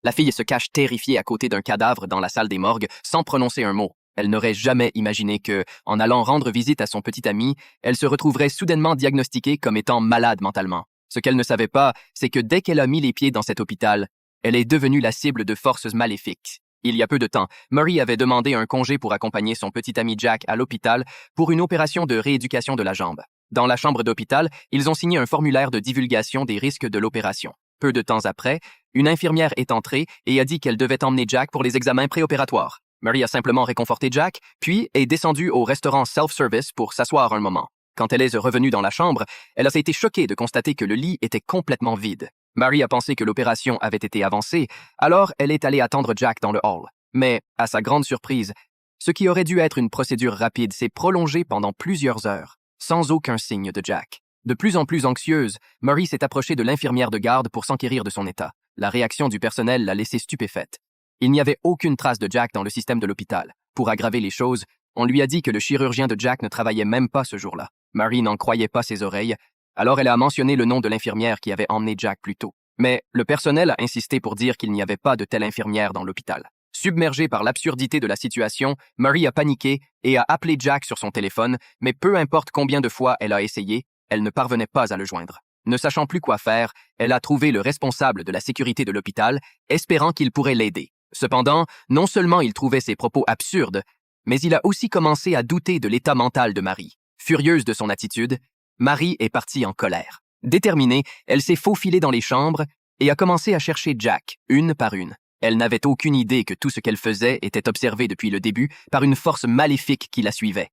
La fille se cache terrifiée à côté d'un cadavre dans la salle des morgues sans prononcer un mot. Elle n'aurait jamais imaginé que, en allant rendre visite à son petit ami, elle se retrouverait soudainement diagnostiquée comme étant malade mentalement. Ce qu'elle ne savait pas, c'est que dès qu'elle a mis les pieds dans cet hôpital, elle est devenue la cible de forces maléfiques. Il y a peu de temps, Murray avait demandé un congé pour accompagner son petit ami Jack à l'hôpital pour une opération de rééducation de la jambe. Dans la chambre d'hôpital, ils ont signé un formulaire de divulgation des risques de l'opération. Peu de temps après, une infirmière est entrée et a dit qu'elle devait emmener Jack pour les examens préopératoires. Murray a simplement réconforté Jack, puis est descendue au restaurant self-service pour s'asseoir un moment. Quand elle est revenue dans la chambre, elle a été choquée de constater que le lit était complètement vide. Mary a pensé que l'opération avait été avancée, alors elle est allée attendre Jack dans le hall. Mais, à sa grande surprise, ce qui aurait dû être une procédure rapide s'est prolongé pendant plusieurs heures, sans aucun signe de Jack. De plus en plus anxieuse, Mary s'est approchée de l'infirmière de garde pour s'enquérir de son état. La réaction du personnel l'a laissée stupéfaite. Il n'y avait aucune trace de Jack dans le système de l'hôpital. Pour aggraver les choses, on lui a dit que le chirurgien de Jack ne travaillait même pas ce jour-là. Mary n'en croyait pas ses oreilles, alors elle a mentionné le nom de l'infirmière qui avait emmené Jack plus tôt. Mais le personnel a insisté pour dire qu'il n'y avait pas de telle infirmière dans l'hôpital. Submergée par l'absurdité de la situation, Mary a paniqué et a appelé Jack sur son téléphone, mais peu importe combien de fois elle a essayé, elle ne parvenait pas à le joindre. Ne sachant plus quoi faire, elle a trouvé le responsable de la sécurité de l'hôpital, espérant qu'il pourrait l'aider. Cependant, non seulement il trouvait ses propos absurdes, mais il a aussi commencé à douter de l'état mental de Mary. Furieuse de son attitude, Mary est partie en colère. Déterminée, elle s'est faufilée dans les chambres et a commencé à chercher Jack, une par une. Elle n'avait aucune idée que tout ce qu'elle faisait était observé depuis le début par une force maléfique qui la suivait.